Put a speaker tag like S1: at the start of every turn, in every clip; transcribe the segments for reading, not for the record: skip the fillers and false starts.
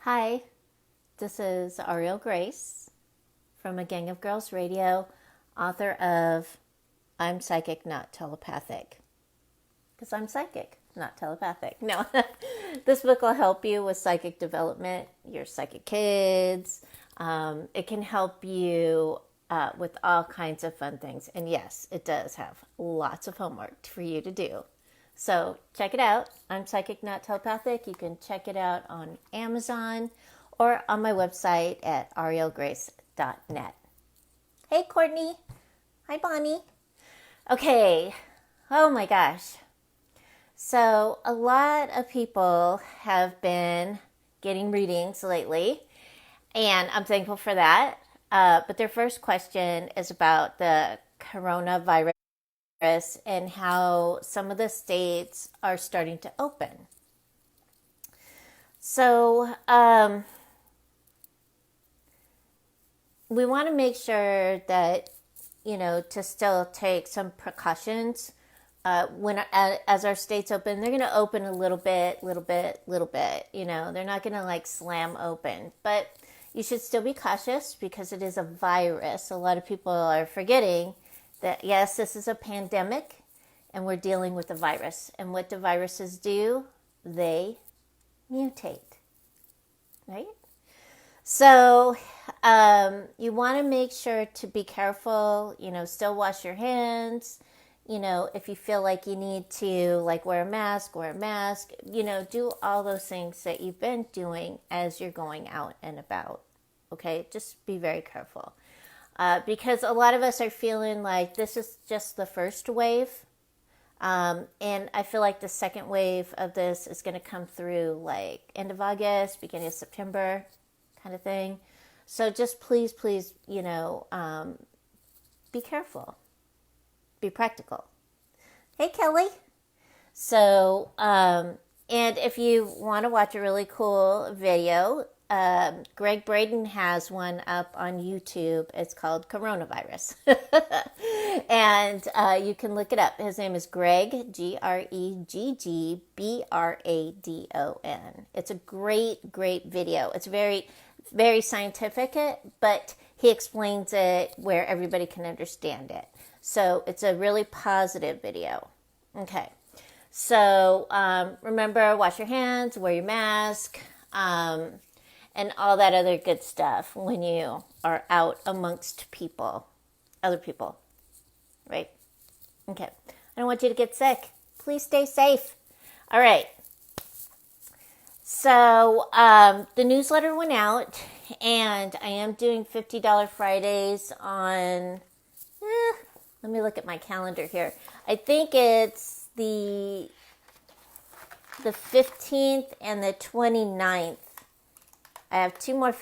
S1: Hi, this is Auriel Grace from A Gang of Girls Radio, author of I'm Psychic, Not Telepathic. Because I'm psychic, not telepathic. No, this book will help you with psychic development, your psychic kids. It can help you with all kinds of fun things. And yes, it does have lots of homework for you to do. So check it out. I'm Psychic, Not Telepathic. You can check it out on Amazon or on my website at aurielgrace.net. Hey, Courtney. Hi, Bonnie. Okay. Oh my gosh. So a lot of people have been getting readings lately, and I'm thankful for that. But their first question is about the coronavirus and how some of the states are starting to open. So we want to make sure that, to still take some precautions. As our states open, they're going to open a little bit. They're not going to like slam open, but you should still be cautious because it is a virus. A lot of people are forgetting that, yes, this is a pandemic and we're dealing with a virus. And what do viruses do? They mutate, right? So you want to make sure to be careful, still wash your hands. If you feel like you need to like wear a mask, do all those things that you've been doing as you're going out and about. Okay, just be very careful. Because a lot of us are feeling like this is just the first wave. And I feel like the second wave of this is going to come through like end of August, beginning of September kind of thing. So just please, be careful. Be practical. Hey, Kelly. So, and if you want to watch a really cool video, Greg Braden has one up on YouTube. It's called Coronavirus. And you can look it up. His name is Greg, Gregggbradon. It's a great video. It's very, very scientific, but he explains it where everybody can understand it. So it's a really positive video. Okay. So remember, wash your hands, wear your mask, and all that other good stuff when you are out amongst other people, right? Okay. I don't want you to get sick. Please stay safe. All right. So the newsletter went out, and I am doing $50 Fridays on, let me look at my calendar here. I think it's the 15th and the 29th. I have two more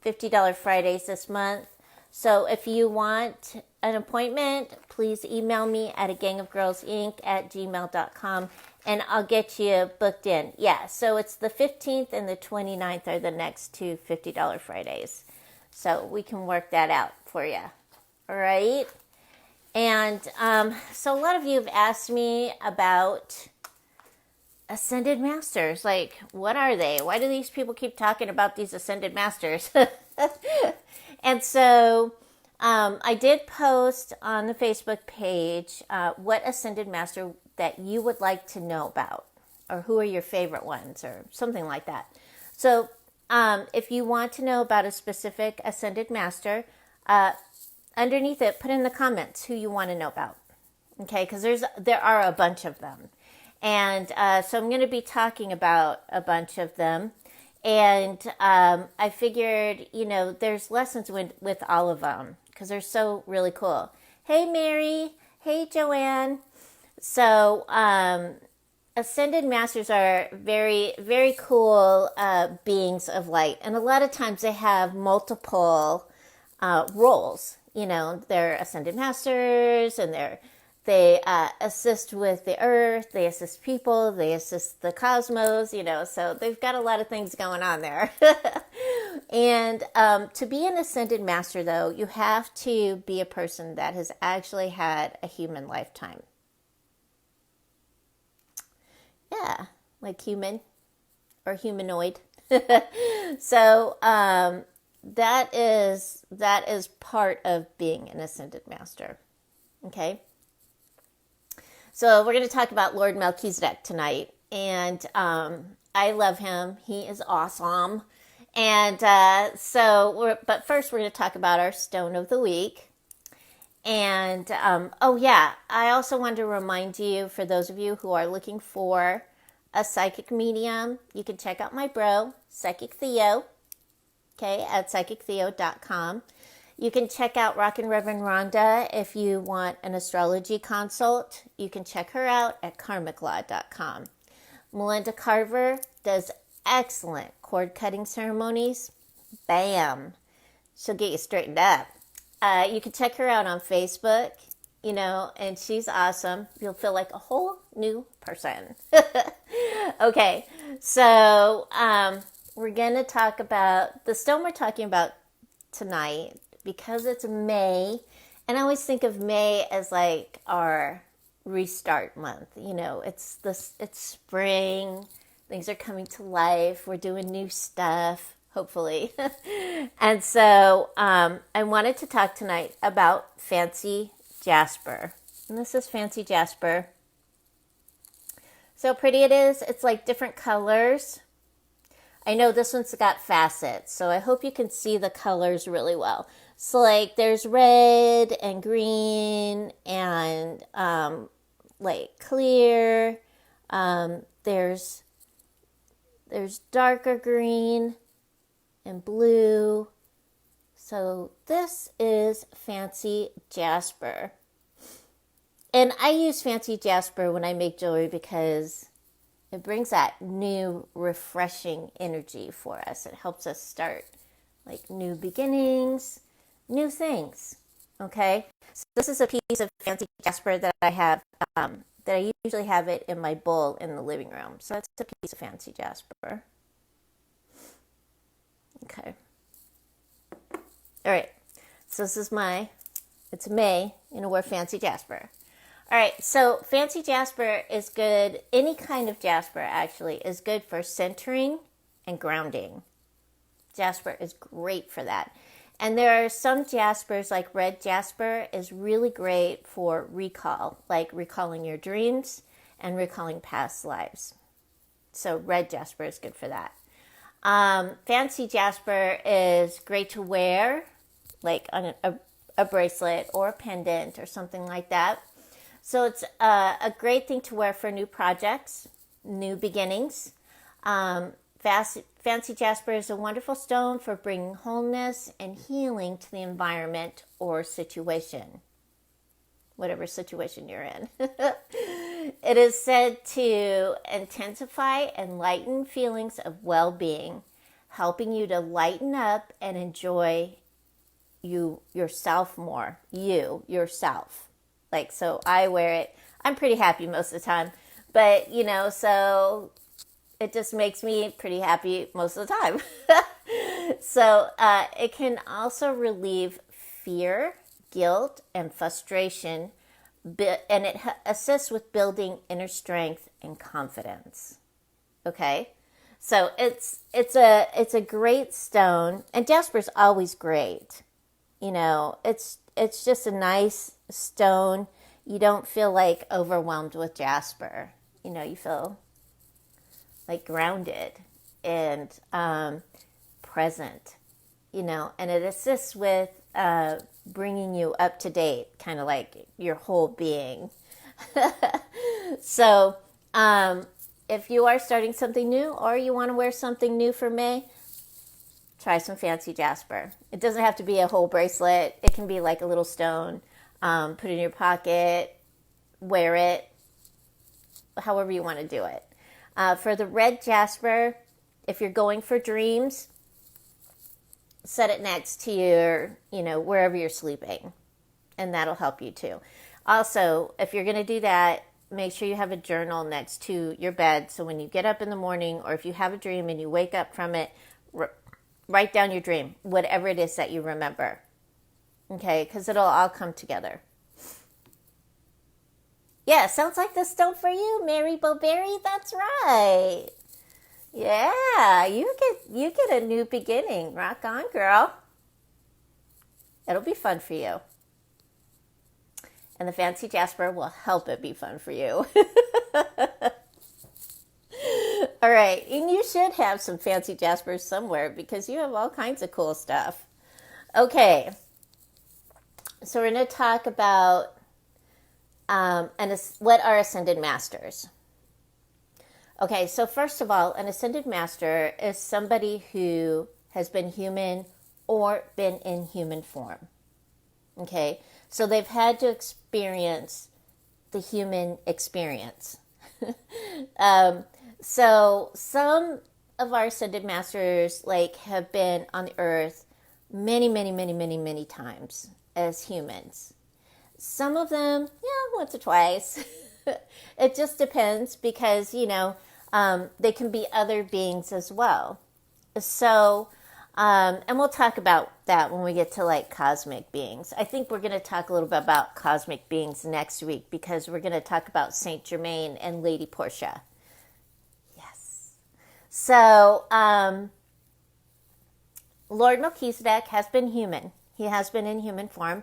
S1: $50 Fridays this month. So if you want an appointment, please email me at agangofgirlsinc@gmail.com and I'll get you booked in. Yeah, so it's the 15th and the 29th are the next two $50 Fridays. So we can work that out for you. All right? And so a lot of you have asked me about Ascended Masters. Like, what are they? Why do these people keep talking about these Ascended Masters? And so I did post on the Facebook page what Ascended Master that you would like to know about, or who are your favorite ones, or something like that. So if you want to know about a specific Ascended Master, underneath it, put in the comments who you want to know about. Okay, because there are a bunch of them. And so I'm going to be talking about a bunch of them. And I figured, there's lessons with all of them because they're so really cool. Hey, Mary. Hey, Joanne. So Ascended Masters are very, very cool beings of light. And a lot of times they have multiple roles. They're Ascended Masters, and they assist with the earth, they assist people, they assist the cosmos, so they've got a lot of things going on there. And to be an Ascended Master, though, you have to be a person that has actually had a human lifetime. Yeah, like human or humanoid. So that is part of being an ascended master. Okay. So we're going to talk about Lord Melchizedek tonight, and I love him. He is awesome. And but first we're going to talk about our stone of the week. And oh yeah, I also want to remind you, for those of you who are looking for a psychic medium, you can check out my bro, Psychic Theo, okay, at psychictheo.com. You can check out Rockin' Reverend Rhonda if you want an astrology consult. You can check her out at karmiclaw.com. Melinda Carver does excellent cord cutting ceremonies. Bam! She'll get you straightened up. You can check her out on Facebook, and she's awesome. You'll feel like a whole new person. Okay, so we're going to talk about the stone we're talking about tonight, because it's May, and I always think of May as like our restart month. It's spring, things are coming to life, we're doing new stuff, hopefully. And so I wanted to talk tonight about fancy jasper. And this is fancy jasper. So pretty it is. It's like different colors. I know this one's got facets, so I hope you can see the colors really well. So like there's red and green and like clear. There's darker green and blue. So this is fancy jasper. And I use fancy jasper when I make jewelry because it brings that new, refreshing energy for us. It helps us start like new beginnings, new things. Okay? So this is a piece of fancy jasper that I have, that I usually have it in my bowl in the living room. So it's a piece of fancy jasper. Okay. All right. So this is it's May, wear fancy jasper. All right. So fancy jasper is good. Any kind of jasper actually is good for centering and grounding. Jasper is great for that. And there are some jaspers, like red jasper is really great for recall, like recalling your dreams and recalling past lives. So red jasper is good for that. Fancy jasper is great to wear, like on a bracelet or a pendant or something like that. So it's a great thing to wear for new projects, new beginnings. Fancy jasper is a wonderful stone for bringing wholeness and healing to the environment or situation, whatever situation you're in. It is said to intensify and lighten feelings of well-being, helping you to lighten up and enjoy yourself more. Yourself. Like, so I wear it. I'm pretty happy most of the time, but so it just makes me pretty happy most of the time. So it can also relieve fear, guilt, and frustration, and it assists with building inner strength and confidence. Okay, so it's a great stone, and jasper's always great. It's just a nice stone. You don't feel like overwhelmed with jasper. You feel like grounded and present, and it assists with bringing you up to date, kind of like your whole being. So if you are starting something new or you want to wear something new for May, try some fancy jasper. It doesn't have to be a whole bracelet. It can be like a little stone. Put it in your pocket, wear it, however you want to do it. For the red jasper, if you're going for dreams, set it next to your, wherever you're sleeping, and that'll help you too. Also, if you're going to do that, make sure you have a journal next to your bed, so when you get up in the morning, or if you have a dream and you wake up from it, write down your dream, whatever it is that you remember. Okay, because it'll all come together. Yeah, sounds like the stone for you, Mary Bowberry. That's right. Yeah, you get a new beginning. Rock on, girl. It'll be fun for you. And the fancy Jasper will help it be fun for you. All right, and you should have some fancy Jaspers somewhere because you have all kinds of cool stuff. Okay, so we're going to talk about what are ascended masters. Okay, so first of all, an ascended master is somebody who has been human or been in human form. Okay, so they've had to experience the human experience. So some of our ascended masters have been on the earth many, many, many, many, many times as humans. Some of them, once or twice. It just depends because, they can be other beings as well. So, and we'll talk about that when we get to cosmic beings. I think we're going to talk a little bit about cosmic beings next week because we're going to talk about Saint Germain and Lady Portia. So, Lord Melchizedek has been human. He has been in human form.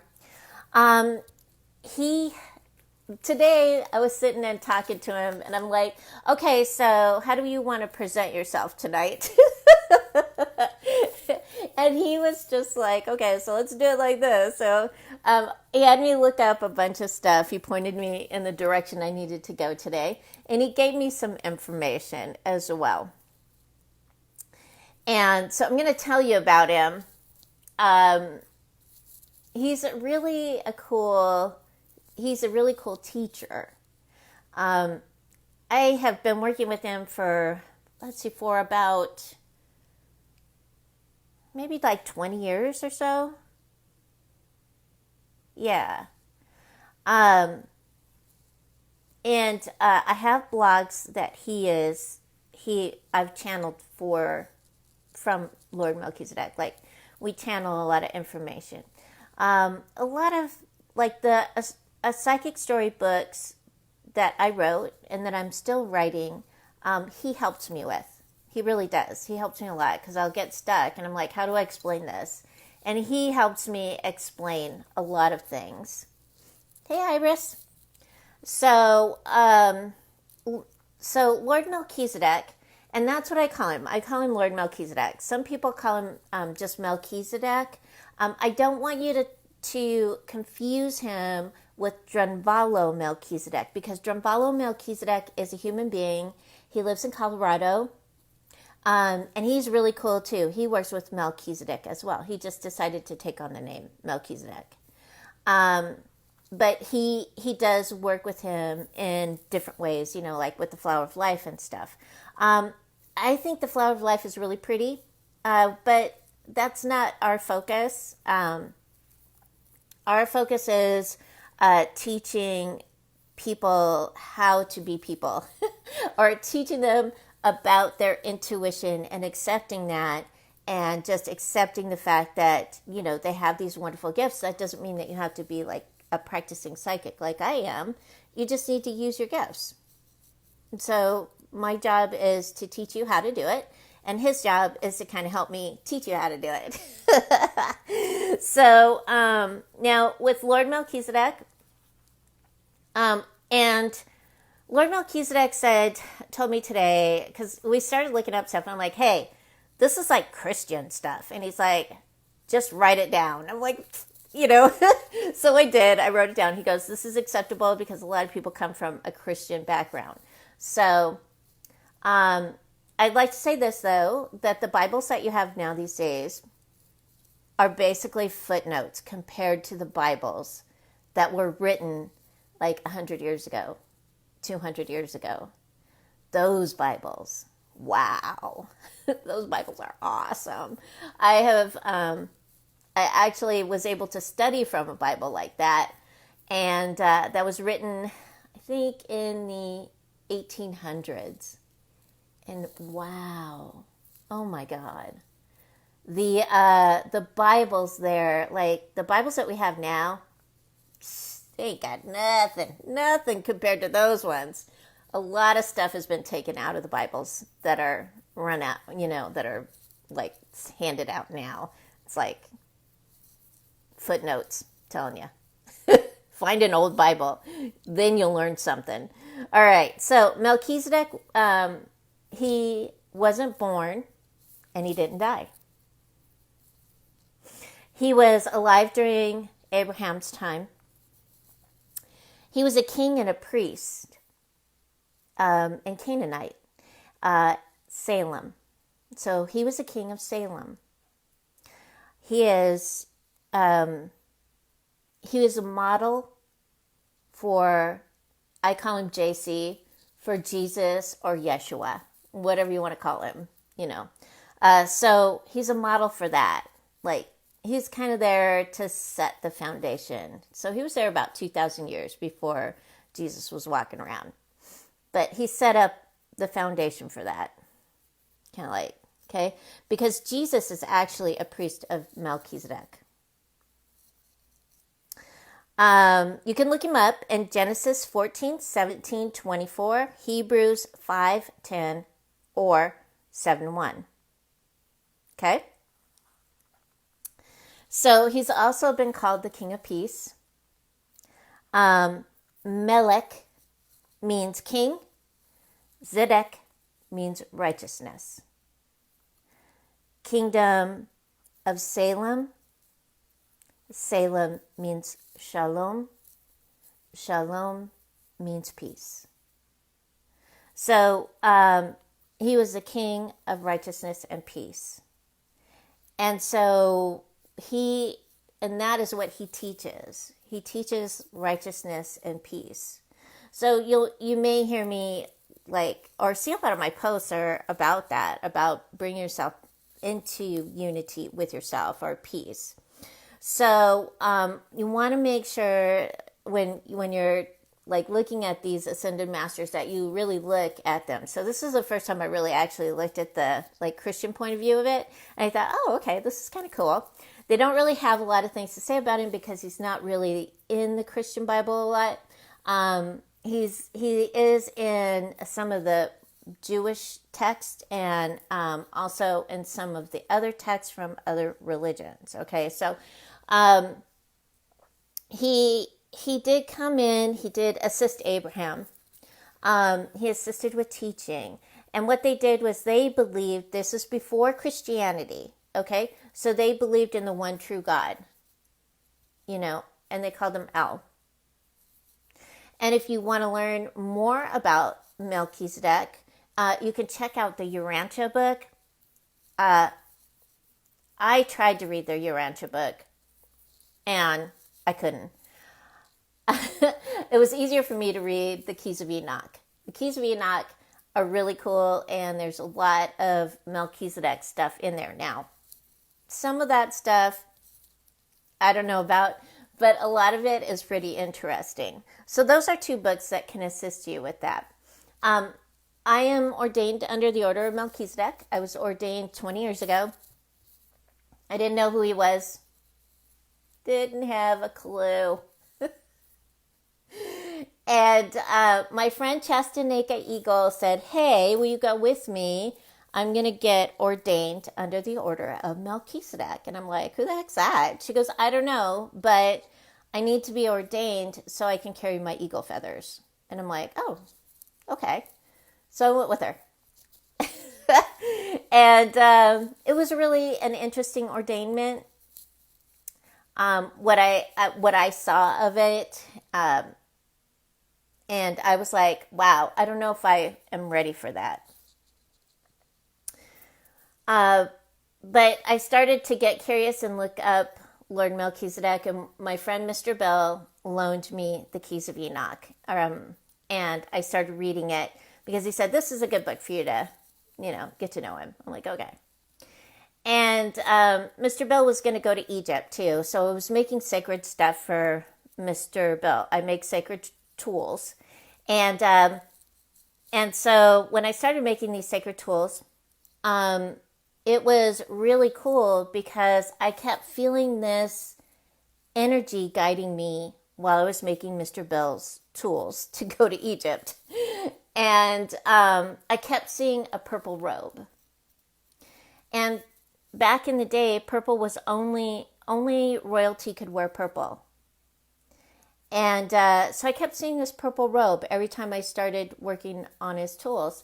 S1: Today I was sitting and talking to him and I'm like, okay, so how do you want to present yourself tonight? And he was just like, okay, so let's do it like this. So he had me look up a bunch of stuff. He pointed me in the direction I needed to go today. And he gave me some information as well. And so I'm going to tell you about him. He's a really cool teacher. I have been working with him for about maybe 20 years or so. Yeah. And I have blogs that I've channeled from Lord Melchizedek. We channel a lot of information. A lot of a psychic story books that I wrote and that I'm still writing, he helps me with. He really does. He helps me a lot because I'll get stuck and I'm like, how do I explain this? And he helps me explain a lot of things. Hey, Iris. So Lord Melchizedek, and that's what I call him. I call him Lord Melchizedek. Some people call him just Melchizedek. I don't want you to confuse him with Drunvalo Melchizedek because Drunvalo Melchizedek is a human being. He lives in Colorado. And he's really cool too. He works with Melchizedek as well. He just decided to take on the name Melchizedek. But he does work with him in different ways, with the Flower of Life and stuff. I think the Flower of Life is really pretty, but that's not our focus. Our focus is teaching people how to be people or teaching them about their intuition and accepting that and just accepting the fact that, they have these wonderful gifts. That doesn't mean that you have to be a practicing psychic like I am. You just need to use your gifts. So my job is to teach you how to do it. And his job is to kind of help me teach you how to do it. So now with Lord Melchizedek, and Lord Melchizedek told me today, because we started looking up stuff, and I'm like, hey, this is Christian stuff. And he's like, just write it down. I'm like, so I did. I wrote it down. He goes, this is acceptable because a lot of people come from a Christian background. So I'd like to say this, though, that the Bibles that you have now these days are basically footnotes compared to the Bibles that were written 100 years ago. 200 years ago. Those Bibles, wow. Those Bibles are awesome. I actually was able to study from a Bible like that, and that was written, I think, in the 1800s. And wow, oh my God. The Bibles there, the Bibles that we have now, they ain't got nothing compared to those ones. A lot of stuff has been taken out of the Bibles that are run out, that are like handed out now. It's like footnotes telling you. Find an old Bible, then you'll learn something. All right, so Melchizedek, he wasn't born and he didn't die. He was alive during Abraham's time. He was a king and a priest, and Canaanite, Salem. So he was a king of Salem. He is a model for, I call him JC, for Jesus or Yeshua, whatever you want to call him, So he's a model for that. Like, he's kind of there to set the foundation. So he was there about 2,000 years before Jesus was walking around. But he set up the foundation for that. Kind of like, okay? Because Jesus is actually a priest of Melchizedek. You can look him up in Genesis 14, 17, 24, Hebrews 5, 10, or 7, 1. Okay? So he's also been called the King of Peace. Melech means king. Zedek means righteousness. Kingdom of Salem. Salem means shalom. Shalom means peace. So he was the king of righteousness and peace. And so and that is what he teaches. He teaches righteousness and peace. So you may hear me or see a lot of my posts are about that, about bringing yourself into unity with yourself or peace. So you want to make sure when you're looking at these ascended masters that you really look at them. So this is the first time I really actually looked at the Christian point of view of it. And I thought, oh, okay, this is kind of cool. They don't really have a lot of things to say about him because he's not really in the Christian Bible a lot. He is in some of the Jewish text and also in some of the other texts from other religions. Okay, so he did come in. He did assist Abraham. He assisted with teaching, and what they did was they believed, this is before Christianity. Okay, so they believed in the one true God. And they called him El. And if you want to learn more about Melchizedek, you can check out the Urantia book. I tried to read the Urantia book, and I couldn't. It was easier for me to read the Keys of Enoch. The Keys of Enoch are really cool, and there's a lot of Melchizedek stuff in there. Now, some of that stuff I don't know about, but a lot of it is pretty interesting. So those are two books that can assist you with that. I am ordained under the Order of Melchizedek. I was ordained 20 years ago. I didn't know who he was. Didn't have a clue. And my friend Chastaneka Eagle said, hey, will you go with me? I'm going to get ordained under the Order of Melchizedek. And I'm like, who the heck's that? She goes, I don't know, but I need to be ordained so I can carry my eagle feathers. And I'm like, oh, okay. So I went with her. And it was really an interesting ordainment. What I saw of it, and I was like, wow, I don't know if I am ready for that. But I started to get curious and look up Lord Melchizedek, and my friend Mr. Bell loaned me the Keys of Enoch. And I started reading it because he said, this is a good book for you to, get to know him. I'm like, okay. And Mr. Bell was going to go to Egypt too. So I was making sacred stuff for Mr. Bell. I make sacred tools. And so when I started making these sacred tools, it was really cool because I kept feeling this energy guiding me while I was making Mr. Bell's tools to go to Egypt. And I kept seeing a purple robe. And back in the day, purple was only royalty could wear purple. And so I kept seeing this purple robe every time I started working on his tools.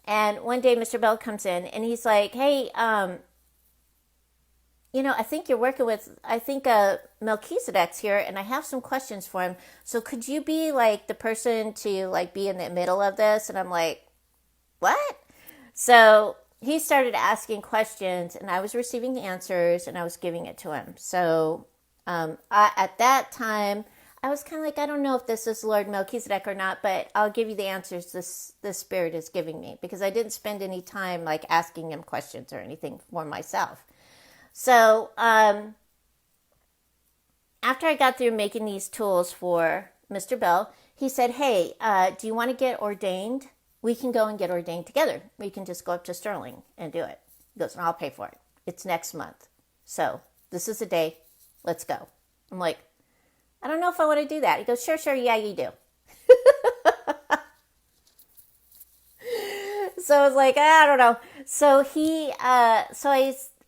S1: And one day Mr. Bell comes in and he's like, hey, I think you're working with, Melchizedek's here and I have some questions for him. So could you be like the person to like be in the middle of this? And I'm like, what? So he started asking questions and I was receiving the answers and I was giving it to him. So at that time, I was kind of like, I don't know if this is Lord Melchizedek or not, but I'll give you the answers this spirit is giving me, because I didn't spend any time like asking him questions or anything for myself. So after I got through making these tools for Mr. Bell, he said, hey, do you want to get ordained? We can go and get ordained together. We can just go up to Sterling and do it. He goes, I'll pay for it. It's next month. So this is the day. Let's go. I'm like, I don't know if I want to do that. He goes, sure, yeah, you do. So I was like, I don't know. So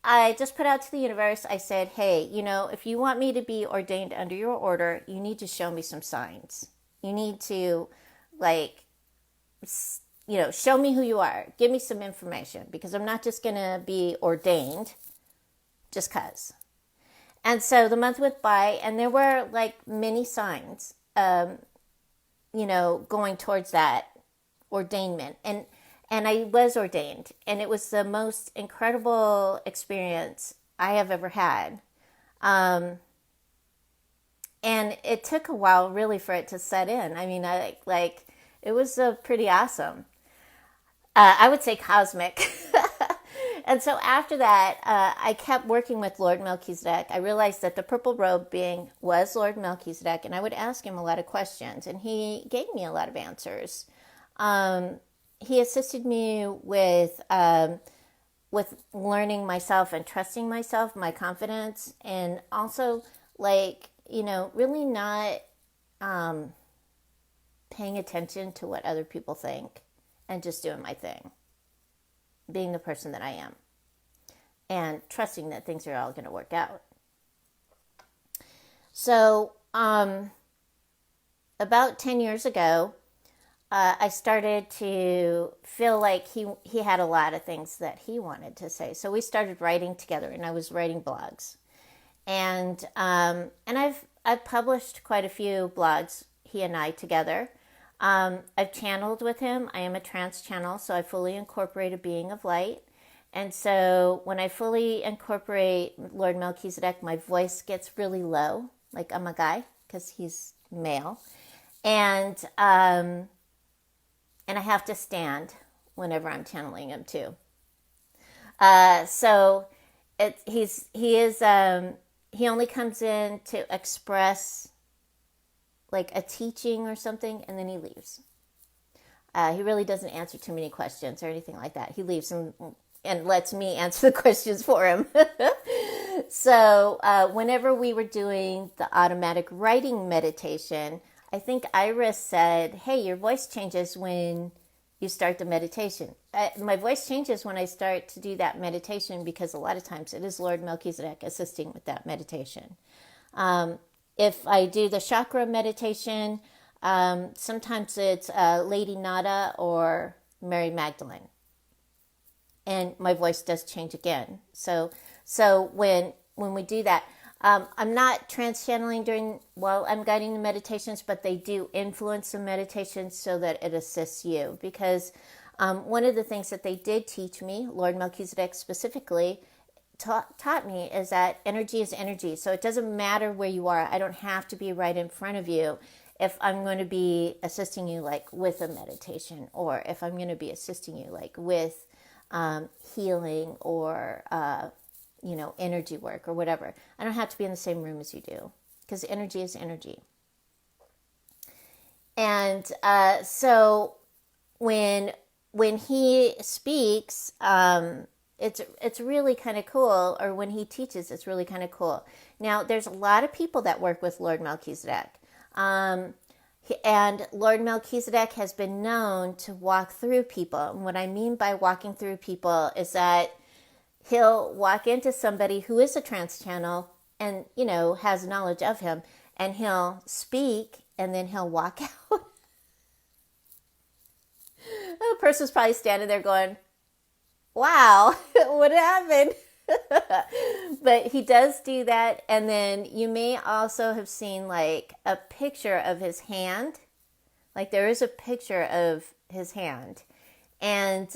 S1: I just put out to the universe, I said, hey, if you want me to be ordained under your order, you need to show me some signs. You need to, show me who you are. Give me some information, because I'm not just going to be ordained just because. And so the month went by, and there were like many signs, going towards that ordainment. And I was ordained, and it was the most incredible experience I have ever had. And it took a while really for it to set in. I mean, it was pretty awesome. I would say cosmic. And so after that, I kept working with Lord Melchizedek. I realized that the purple robe being was Lord Melchizedek, and I would ask him a lot of questions, and he gave me a lot of answers. He assisted me with learning myself and trusting myself, my confidence, and also really not paying attention to what other people think and just doing my thing, being the person that I am, and trusting that things are all going to work out. So about 10 years ago, I started to feel like he had a lot of things that he wanted to say. So we started writing together, and I was writing blogs. And I've published quite a few blogs, he and I together. I've channeled with him. I am a trance channel, so I fully incorporate a being of light. And so when I fully incorporate Lord Melchizedek, my voice gets really low, like I'm a guy, because he's male. And I have to stand whenever I'm channeling him too. So he only comes in to express like a teaching or something, and then he leaves. He really doesn't answer too many questions or anything like that. He leaves and lets me answer the questions for him. So whenever we were doing the automatic writing meditation, I think Iris said, hey, your voice changes when you start the meditation. My voice changes when I start to do that meditation, because a lot of times it is Lord Melchizedek assisting with that meditation. If I do the chakra meditation, sometimes it's Lady Nada or Mary Magdalene. And my voice does change again. So when we do that, I'm not trans-channeling while I'm guiding the meditations, but they do influence the meditations so that it assists you. Because one of the things that they did teach me, Lord Melchizedek specifically, taught me, is that energy is energy. So it doesn't matter where you are. I don't have to be right in front of you if I'm going to be assisting you like with a meditation, or if I'm going to be assisting you like with healing or energy work or whatever. I don't have to be in the same room as you do, because energy is energy. And so when he speaks, it's really kind of cool, or when he teaches, it's really kind of cool. Now, there's a lot of people that work with Lord Melchizedek. And Lord Melchizedek has been known to walk through people. And what I mean by walking through people is that he'll walk into somebody who is a trance channel and, has knowledge of him, and he'll speak, and then he'll walk out. The person's probably standing there going, wow, what happened? But he does do that. And then you may also have seen like a picture of his hand. Like there is a picture of his hand. And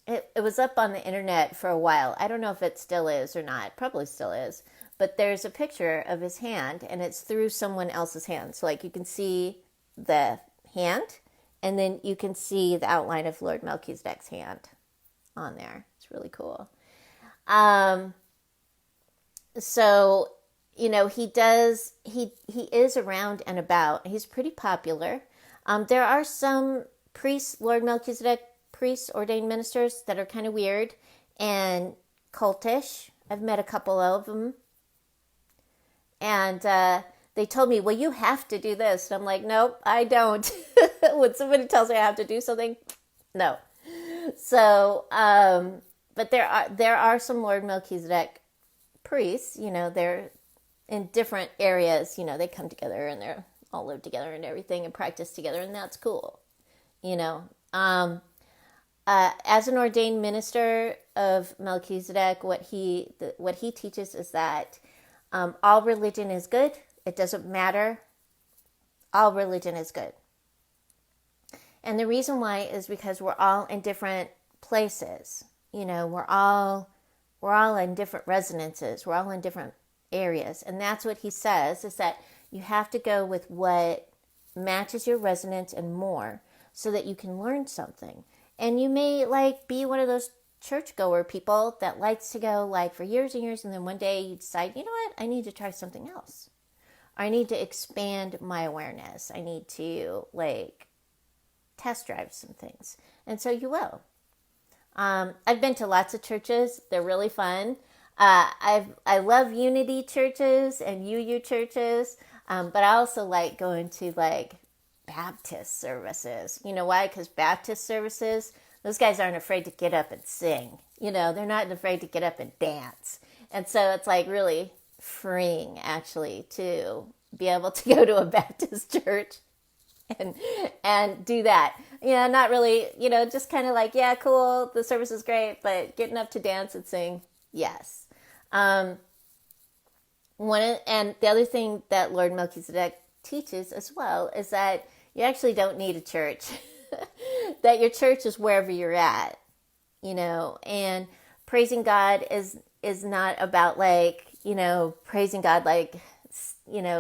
S1: it was up on the internet for a while. I don't know if it still is or not. Probably still is. But there's a picture of his hand, and it's through someone else's hand. So like you can see the hand, and then you can see the outline of Lord Melchizedek's hand on there. It's really cool. So, he is around and about. He's pretty popular. There are some priests, Lord Melchizedek priests, ordained ministers, that are kind of weird and cultish. I've met a couple of them. And they told me, well, you have to do this. And I'm like, nope, I don't. When somebody tells me I have to do something, no. So, but there are some Lord Melchizedek priests, they're in different areas, they come together and they're all live together and everything and practice together, and that's cool, as an ordained minister of Melchizedek, what he teaches is that all religion is good. It doesn't matter. All religion is good. And the reason why is because we're all in different places. We're all in different resonances. We're all in different areas. And that's what he says, is that you have to go with what matches your resonance and more, so that you can learn something. And you may be one of those churchgoer people that likes to go for years and years, and then one day you decide, you know what, I need to try something else. I need to expand my awareness. I need to test drive some things. And so you will. I've been to lots of churches. They're really fun. I love unity churches and UU churches, but I also like going to Baptist services. You know why? Because Baptist services, those guys aren't afraid to get up and sing. They're not afraid to get up and dance. And so it's really freeing, actually, to be able to go to a Baptist church and do that. Not really, just kind of yeah, cool, the service is great, but getting up to dance and sing, yes. And the other thing that Lord Melchizedek teaches as well is that you actually don't need a church. That your church is wherever you're at, and praising God is not about praising God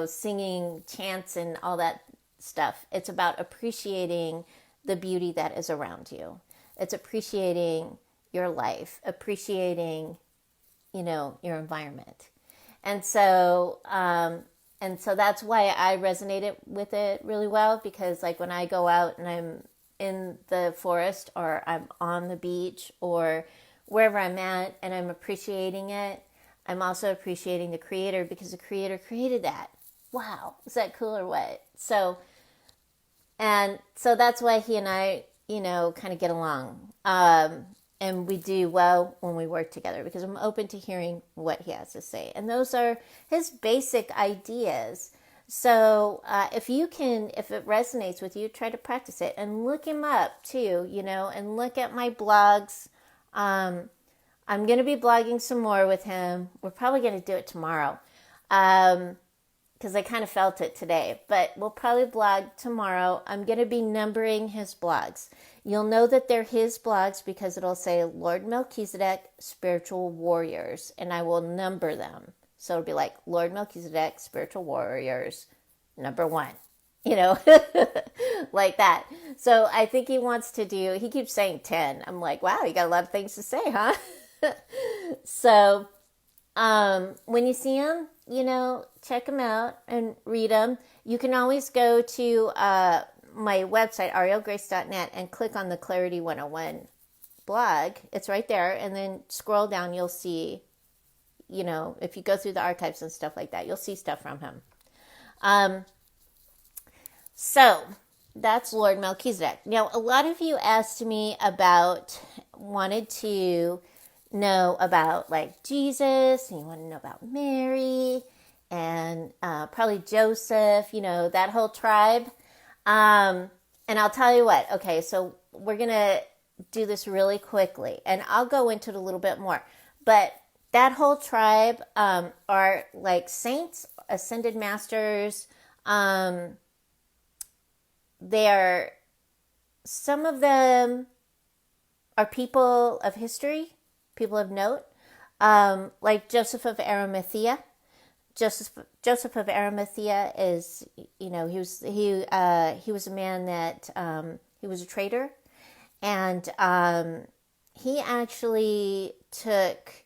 S1: singing chants and all that stuff. It's about appreciating the beauty that is around you. It's appreciating your life, appreciating your environment. And so that's why I resonated with it really well, because when I go out and I'm in the forest, or I'm on the beach, or wherever I'm at, and I'm appreciating it, I'm also appreciating the Creator, because the Creator created that. Wow, is that cool or what? So that's why he and I, kind of get along. And we do well when we work together, because I'm open to hearing what he has to say. And those are his basic ideas. So if it resonates with you, try to practice it and look him up too, and look at my blogs. I'm going to be blogging some more with him. We're probably going to do it tomorrow, because I kind of felt it today, but we'll probably blog tomorrow. I'm going to be numbering his blogs. You'll know that they're his blogs because it'll say Lord Melchizedek, Spiritual Warriors, and I will number them. So it'll be Lord Melchizedek, Spiritual Warriors, number 1, like that. So I think he wants to he keeps saying 10. I'm wow, you got a lot of things to say, huh? So when you see him, check them out and read them. You can always go to my website, aurielgrace.net, and click on the Clarity 101 blog. It's right there. And then scroll down, you'll see, if you go through the archives and stuff like that, you'll see stuff from him. So that's Lord Melchizedek. Now, a lot of you asked me wanted to know about like Jesus, and you want to know about Mary, and probably Joseph, that whole tribe. And I'll tell you what, okay, so we're going to do this really quickly, and I'll go into it a little bit more. But that whole tribe are like saints, ascended masters. They're, some of them are people of history, people of note, like Joseph of Arimathea. Joseph of Arimathea is, he was a man that he was a traitor, and he actually took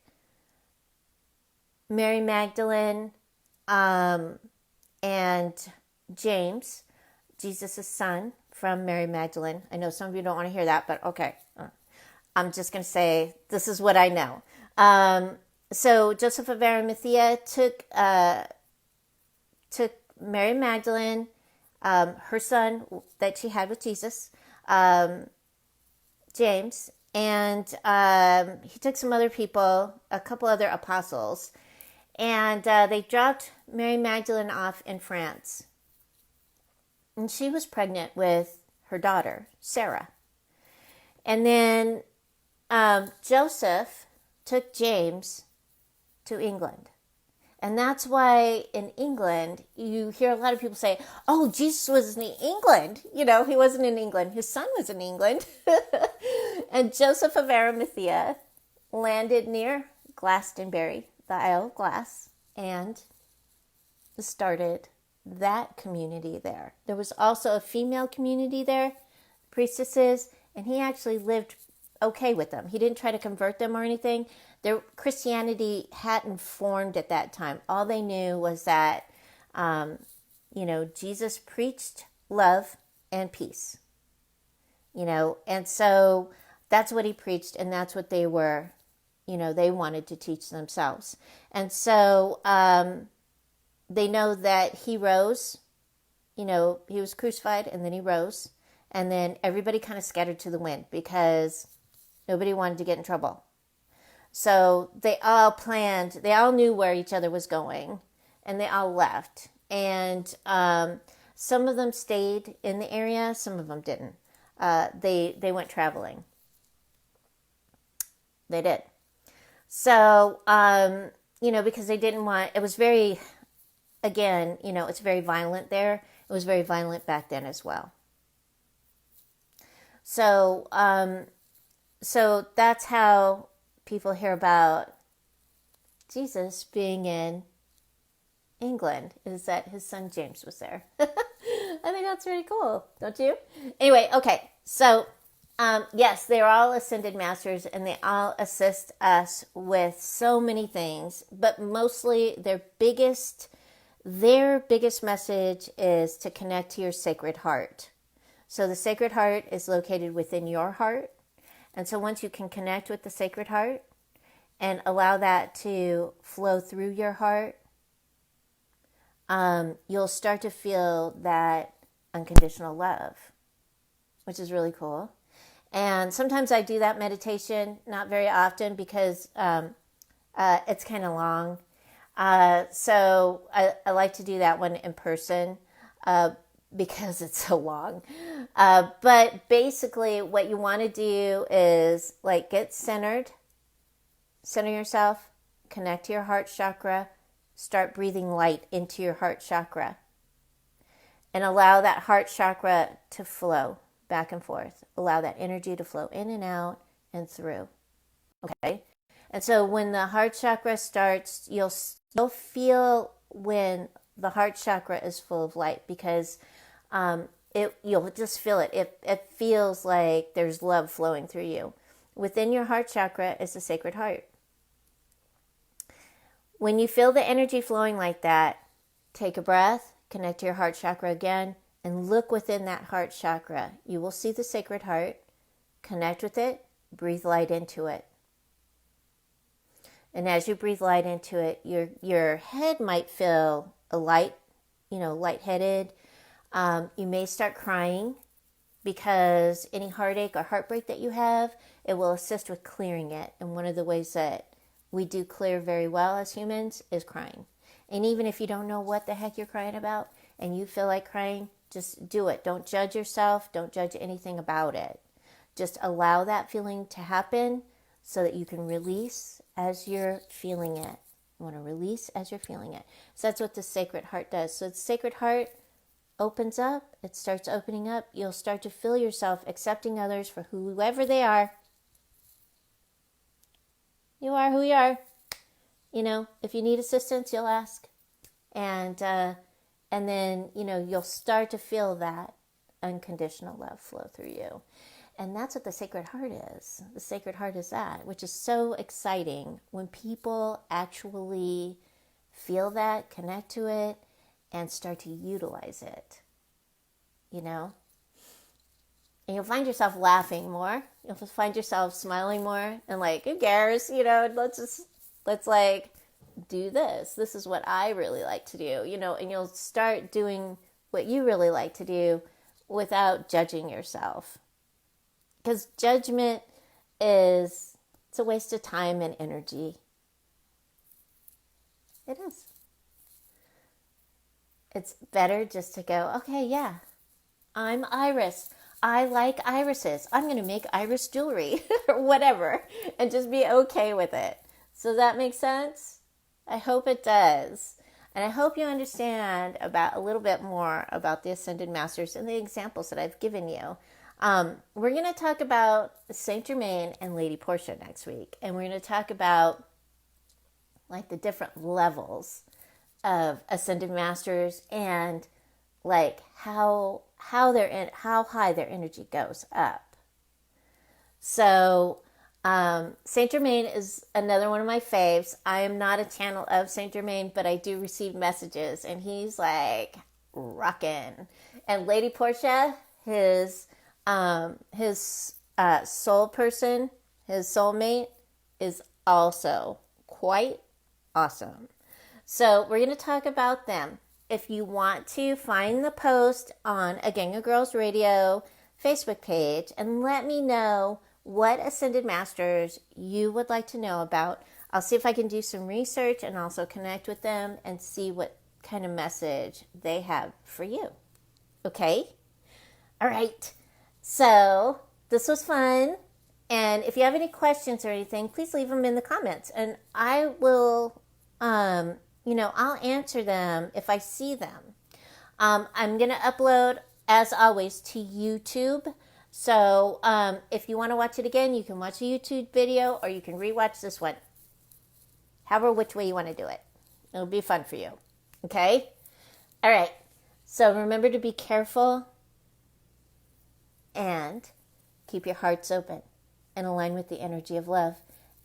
S1: Mary Magdalene and James, Jesus' son, from Mary Magdalene. I know some of you don't want to hear that, but okay. I'm just going to say this is what I know. So Joseph of Arimathea took Mary Magdalene, her son that she had with Jesus, James, and he took some other people, a couple other apostles, and they dropped Mary Magdalene off in France. And she was pregnant with her daughter, Sarah. And then Joseph took James to England. And that's why in England, you hear a lot of people say, oh, Jesus was in England. He wasn't in England. His son was in England. And Joseph of Arimathea landed near Glastonbury, the Isle of Glass, and started that community there. There was also a female community there, priestesses, and he actually lived okay with them. He didn't try to convert them or anything. Their Christianity hadn't formed at that time. All they knew was that, Jesus preached love and peace, and so that's what he preached, and that's what they were, they wanted to teach themselves. And so they know that he rose, he was crucified, and then he rose, and then everybody kind of scattered to the wind because nobody wanted to get in trouble. So they all knew where each other was going, and they all left. And some of them stayed in the area, some of them didn't. They went traveling. They did. So, because they didn't want, it was very, again, it's very violent there. It was very violent back then as well. So, so that's how people hear about Jesus being in England, is that his son James was there. I think that's really cool, don't you? Anyway, okay, so yes, they're all ascended masters, and they all assist us with so many things, but mostly their biggest message is to connect to your sacred heart. So the sacred heart is located within your heart. And so once you can connect with the sacred heart and allow that to flow through your heart, you'll start to feel that unconditional love, which is really cool. And sometimes I do that meditation, not very often because it's kind of long. So I like to do that one in person because it's so long. But basically what you want to do is like get centered, center yourself, connect to your heart chakra, start breathing light into your heart chakra, and allow that heart chakra to flow back and forth. Allow that energy to flow in and out and through. Okay? And so when the heart chakra starts, you'll feel when the heart chakra is full of light, because you'll just feel it. It feels like there's love flowing through you. Within your heart chakra is the sacred heart. When you feel the energy flowing like that, take a breath, connect to your heart chakra again, and look within that heart chakra. You will see the sacred heart. Connect with it, breathe light into it. And as you breathe light into it, your head might feel a light, lightheaded. You may start crying. because any heartache or heartbreak that you have, it will assist with clearing it. And one of the ways that we do clear very well as humans is crying. And even if you don't know what the heck you're crying about and you feel like crying, just do it. Don't judge yourself. Don't judge anything about it. Just allow that feeling to happen so that you can release as you're feeling it. You want to release as you're feeling it. So that's what the Sacred Heart does. So the Sacred Heart opens up. It starts opening up. You'll start to feel yourself accepting others for whoever they are. You are who you are. You know, if you need assistance, you'll ask. And then, you know, you'll start to feel that unconditional love flow through you. And that's what the Sacred Heart is. The Sacred Heart is that, which is so exciting when people actually feel that, connect to it, and start to utilize it, you know? And you'll find yourself laughing more. You'll find yourself smiling more and like, who cares? You know, let's like do this. This is what I really like to do, you know, and you'll start doing what you really like to do without judging yourself. Because judgment it's a waste of time and energy. It is. It's better just to go, okay, yeah, I'm Iris. I like irises. I'm going to make iris jewelry or whatever and just be okay with it. So that makes sense? I hope it does. And I hope you understand about a little bit more about the Ascended Masters and the examples that I've given you. We're going to talk about Saint Germain and Lady Portia next week. And we're going to talk about like the different levels of Ascended Masters and like how high their energy goes up. So Saint Germain is another one of my faves. I am not a channel of Saint Germain, but I do receive messages, and he's like rocking. And Lady Portia, his soul person, his soulmate, is also quite awesome. So we're going to talk about them. If you want to, find the post on A Gang of Girls Radio Facebook page and let me know what Ascended Masters you would like to know about. I'll see if I can do some research and also connect with them and see what kind of message they have for you. Okay? All right. So this was fun. And if you have any questions or anything, please leave them in the comments. And I will, I'll answer them if I see them. I'm going to upload, as always, to YouTube. So if you want to watch it again, you can watch a YouTube video or you can rewatch this one. However, which way you want to do it. It'll be fun for you. Okay? All right. So remember to be careful and keep your hearts open and align with the energy of love.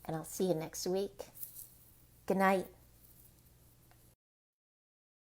S1: And I'll see you next week. Good night.